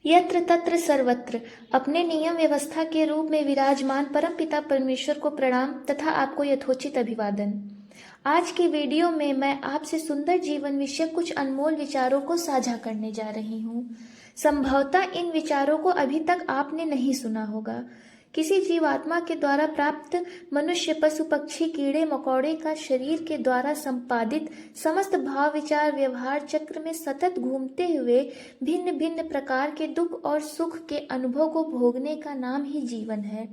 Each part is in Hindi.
यत्र तत्र सर्वत्र अपने नियम व्यवस्था के रूप में विराजमान परमपिता परमेश्वर को प्रणाम तथा आपको यथोचित अभिवादन। आज की वीडियो में मैं आपसे सुंदर जीवन विषय कुछ अनमोल विचारों को साझा करने जा रही हूँ। संभवतः इन विचारों को अभी तक आपने नहीं सुना होगा। किसी जीवात्मा के द्वारा प्राप्त मनुष्य, पशु, पक्षी, कीड़े मकोड़े का शरीर के द्वारा संपादित समस्त भाव विचार व्यवहार चक्र में सतत घूमते हुए भिन्न भिन्न प्रकार के दुख और सुख के अनुभव को भोगने का नाम ही जीवन है।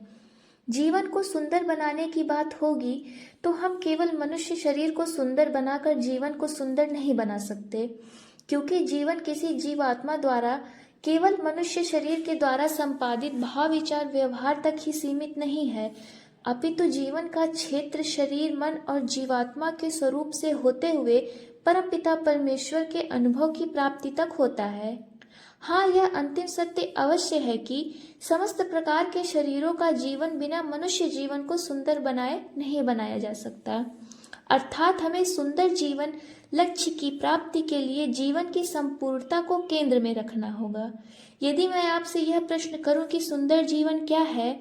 जीवन को सुंदर बनाने की बात होगी तो हम केवल मनुष्य शरीर को सुंदर बनाकर जीवन को सुंदर नहीं बना सकते, क्योंकि जीवन किसी जीवात्मा द्वारा केवल मनुष्य शरीर के द्वारा संपादित भाव विचार व्यवहार तक ही सीमित नहीं है, अपितु जीवन का क्षेत्र शरीर, मन और जीवात्मा के स्वरूप से होते हुए परमपिता परमेश्वर के अनुभव की प्राप्ति तक होता है। हाँ, यह अंतिम सत्य अवश्य है कि समस्त प्रकार के शरीरों का जीवन बिना मनुष्य जीवन को सुंदर बनाए नहीं बनाया जा सकता। अर्थात हमें सुंदर जीवन लक्ष्य की प्राप्ति के लिए जीवन की संपूर्णता को केंद्र में रखना होगा। यदि मैं आपसे यह प्रश्न करूं कि सुंदर जीवन क्या है,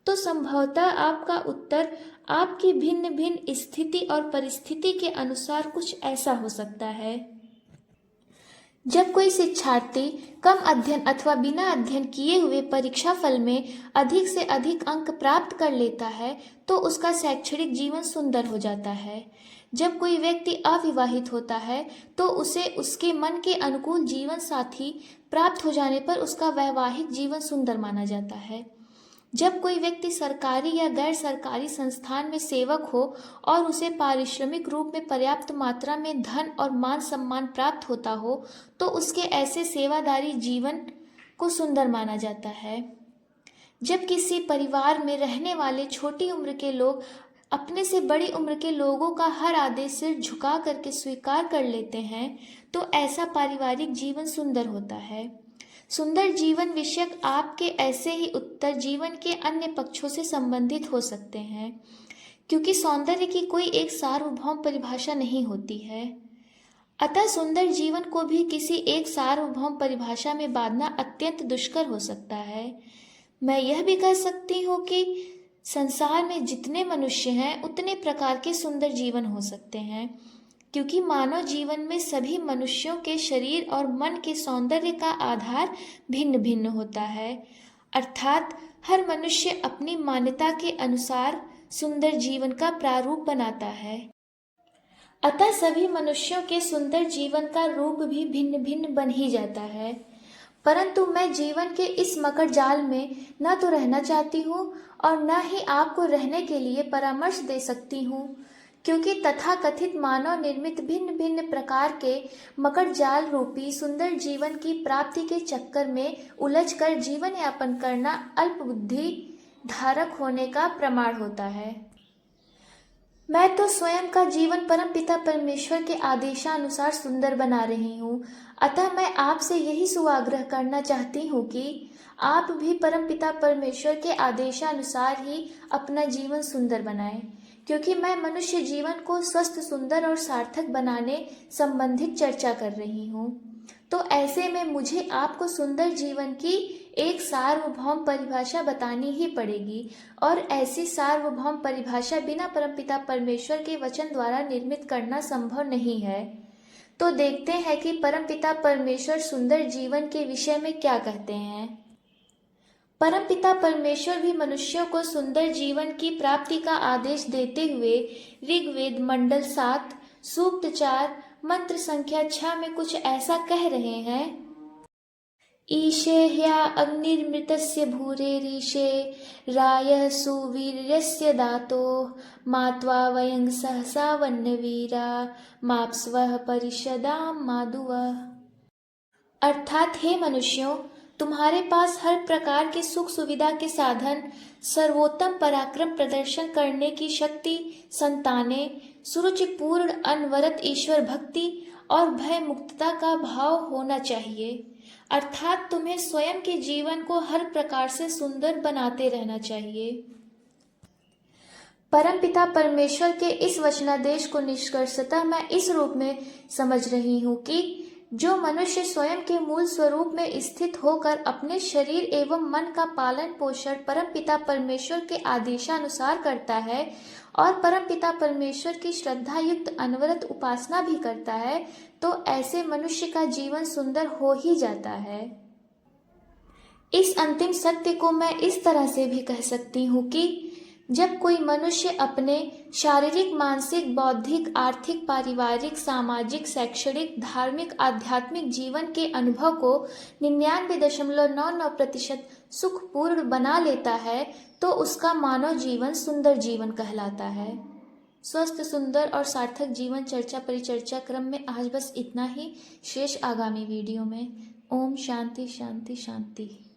तो संभवतः आपका उत्तर आपकी भिन्न भिन्न स्थिति और परिस्थिति के अनुसार कुछ ऐसा हो सकता है। जब कोई शिक्षार्थी कम अध्ययन अथवा बिना अध्ययन किए हुए परीक्षा फल में अधिक से अधिक अंक प्राप्त कर लेता है तो उसका शैक्षणिक जीवन सुंदर हो जाता है। जब कोई व्यक्ति अविवाहित होता है तो उसे उसके मन के अनुकूल जीवन साथी प्राप्त हो जाने पर उसका वैवाहिक जीवन सुंदर माना जाता है। जब कोई व्यक्ति सरकारी या गैर सरकारी संस्थान में सेवक हो और उसे पारिश्रमिक रूप में पर्याप्त मात्रा में धन और मान सम्मान प्राप्त होता हो तो उसके ऐसे सेवादारी जीवन को सुंदर माना जाता है। जब किसी परिवार में रहने वाले छोटी उम्र के लोग अपने से बड़ी उम्र के लोगों का हर आदेश सिर झुका करके स्वीकार कर लेते हैं तो ऐसा पारिवारिक जीवन सुंदर होता है। सुंदर जीवन विषयक आपके ऐसे ही उत्तर जीवन के अन्य पक्षों से संबंधित हो सकते हैं, क्योंकि सौंदर्य की कोई एक सार्वभौम परिभाषा नहीं होती है। अतः सुंदर जीवन को भी किसी एक सार्वभौम परिभाषा में बांधना अत्यंत दुष्कर हो सकता है। मैं यह भी कह सकती हूँ कि संसार में जितने मनुष्य हैं उतने प्रकार के सुंदर जीवन हो सकते हैं, क्योंकि मानव जीवन में सभी मनुष्यों के शरीर और मन के सौंदर्य का आधार भिन्न भिन्न होता है। अर्थात हर मनुष्य अपनी मान्यता के अनुसार सुंदर जीवन का प्रारूप बनाता है। अतः सभी मनुष्यों के सुंदर जीवन का रूप भी भिन्न भिन्न बन ही जाता है। परंतु मैं जीवन के इस मकर जाल में न तो रहना चाहती हूँ और न ही आपको रहने के लिए परामर्श दे सकती हूँ, क्योंकि तथाकथित मानव निर्मित भिन्न भिन्न प्रकार के मकर जाल रूपी सुंदर जीवन की प्राप्ति के चक्कर में उलझकर जीवन यापन करना अल्प बुद्धि धारक होने का प्रमाण होता है। मैं तो स्वयं का जीवन परमपिता परमेश्वर के आदेशानुसार सुंदर बना रही हूँ। अतः मैं आपसे यही सुआग्रह करना चाहती हूँ कि आप भी परमपिता परमेश्वर के आदेशानुसार ही अपना जीवन सुंदर बनाएं, क्योंकि मैं मनुष्य जीवन को स्वस्थ, सुंदर और सार्थक बनाने संबंधित चर्चा कर रही हूँ। तो ऐसे में मुझे आपको सुंदर जीवन की एक सार्वभौम परिभाषा बतानी ही पड़ेगी, और ऐसी सार्वभौम परिभाषा बिना परमपिता परमेश्वर के वचन द्वारा निर्मित करना संभव नहीं है। तो देखते हैं कि परमपिता परमेश्वर सुंदर जीवन के विषय में क्या कहते हैं। परमपिता परमेश्वर भी मनुष्यों को सुंदर जीवन की प्राप्ति का आदेश देते हुए ऋग्वेद मंडल 7 सूक्त 4 मंत्र संख्या 6 में कुछ ऐसा कह रहे हैं। ईशे ह्या अग्निर्मृतस्य भूरेरीशे रायः सुवीर्यस्य दातो मात्वा वयं सहसा वन्यवीरा माप्स्वः परिषदां माधुवः। अर्थात हे मनुष्यों, तुम्हारे पास हर प्रकार के सुख सुविधा के साधन, सर्वोत्तम पराक्रम प्रदर्शन करने की शक्ति, संतानें, सुरुचिपूर्ण अनवरत ईश्वर भक्ति और भय मुक्तता का भाव होना चाहिए। अर्थात तुम्हें स्वयं के जीवन को हर प्रकार से सुंदर बनाते रहना चाहिए। परमपिता परमेश्वर के इस वचनादेश को निष्कर्षतः मैं इस रूप में समझ रही हूँ कि जो मनुष्य स्वयं के मूल स्वरूप में स्थित होकर अपने शरीर एवं मन का पालन पोषण परमपिता परमेश्वर के आदेशानुसार करता है और परमपिता परमेश्वर की श्रद्धा युक्त अनवरत उपासना भी करता है, तो ऐसे मनुष्य का जीवन सुंदर हो ही जाता है। इस अंतिम सत्य को मैं इस तरह से भी कह सकती हूँ कि जब कोई मनुष्य अपने शारीरिक, मानसिक, बौद्धिक, आर्थिक, पारिवारिक, सामाजिक, शैक्षणिक, धार्मिक, आध्यात्मिक जीवन के अनुभव को 99.99% सुखपूर्ण बना लेता है, तो उसका मानव जीवन सुंदर जीवन कहलाता है। स्वस्थ, सुंदर और सार्थक जीवन चर्चा परिचर्चा क्रम में आज बस इतना ही। शेष आगामी वीडियो में। ओम शांति शांति शांति।